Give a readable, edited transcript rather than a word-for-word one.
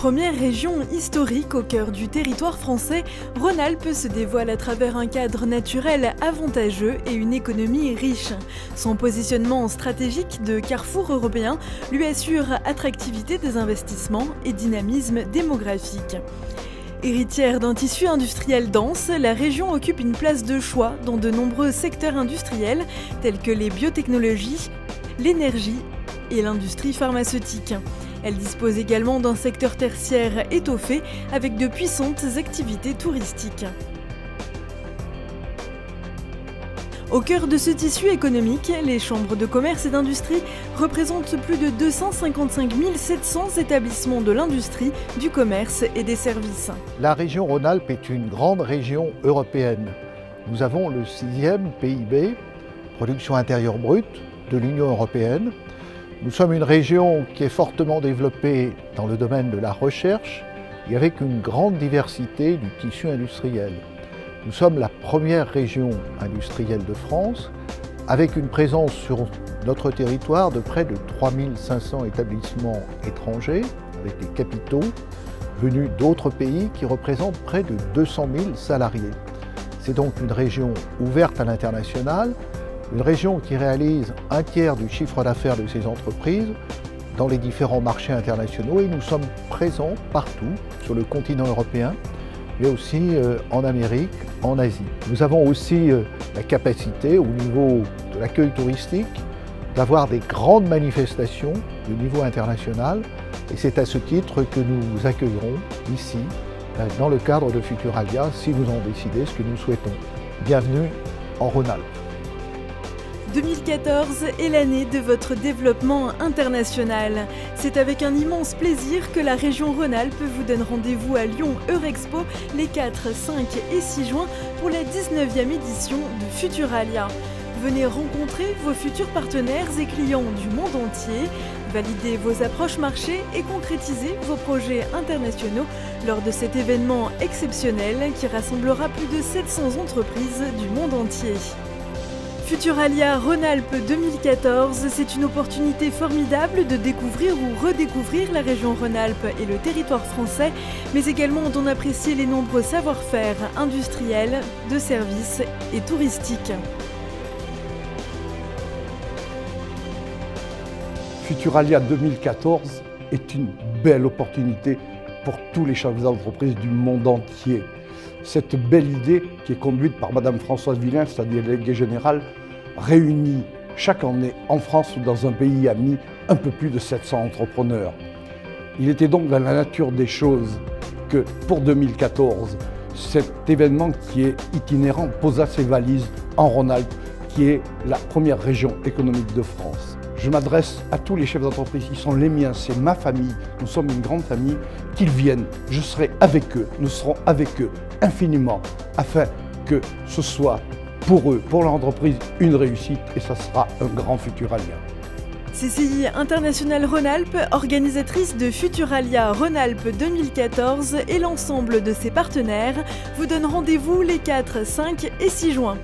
Première région historique au cœur du territoire français, Rhône-Alpes se dévoile à travers un cadre naturel avantageux et une économie riche. Son positionnement stratégique de carrefour européen lui assure attractivité des investissements et dynamisme démographique. Héritière d'un tissu industriel dense, la région occupe une place de choix dans de nombreux secteurs industriels tels que les biotechnologies, l'énergie et l'industrie pharmaceutique. Elle dispose également d'un secteur tertiaire étoffé avec de puissantes activités touristiques. Au cœur de ce tissu économique, les chambres de commerce et d'industrie représentent plus de 255 700 établissements de l'industrie, du commerce et des services. La région Rhône-Alpes est une grande région européenne. Nous avons le 6e PIB, production intérieure brute, de l'Union européenne. Nous sommes une région qui est fortement développée dans le domaine de la recherche et avec une grande diversité du tissu industriel. Nous sommes la première région industrielle de France, avec une présence sur notre territoire de près de 3500 établissements étrangers, avec des capitaux venus d'autres pays qui représentent près de 200 000 salariés. C'est donc une région ouverte à l'international, une région qui réalise un tiers du chiffre d'affaires de ses entreprises dans les différents marchés internationaux et nous sommes présents partout sur le continent européen, mais aussi en Amérique, en Asie. Nous avons aussi la capacité au niveau de l'accueil touristique d'avoir des grandes manifestations de niveau international et c'est à ce titre que nous accueillerons ici dans le cadre de Futuralia si vous en décidez ce que nous souhaitons. Bienvenue en Rhône-Alpes. 2014 est l'année de votre développement international. C'est avec un immense plaisir que la région Rhône-Alpes vous donne rendez-vous à Lyon Eurexpo les 4, 5 et 6 juin pour la 19e édition de Futuralia. Venez rencontrer vos futurs partenaires et clients du monde entier, valider vos approches marchés et concrétiser vos projets internationaux lors de cet événement exceptionnel qui rassemblera plus de 700 entreprises du monde entier. Futuralia Rhône-Alpes 2014, c'est une opportunité formidable de découvrir ou redécouvrir la région Rhône-Alpes et le territoire français, mais également d'en apprécier les nombreux savoir-faire industriels, de services et touristiques. Futuralia 2014 est une belle opportunité pour tous les chefs d'entreprise du monde entier. Cette belle idée, qui est conduite par Madame Françoise Villain, sa déléguée générale, réunit chaque année en France ou dans un pays ami un peu plus de 700 entrepreneurs. Il était donc dans la nature des choses que pour 2014, cet événement qui est itinérant posa ses valises en Rhône-Alpes, qui est la première région économique de France. Je m'adresse à tous les chefs d'entreprise, ils sont les miens, c'est ma famille, nous sommes une grande famille, qu'ils viennent, je serai avec eux, nous serons avec eux infiniment, afin que ce soit pour eux, pour leur entreprise, une réussite et ça sera un grand Futuralia. CCI International Rhône-Alpes, organisatrice de Futuralia Rhône-Alpes 2014 et l'ensemble de ses partenaires vous donnent rendez-vous les 4, 5 et 6 juin.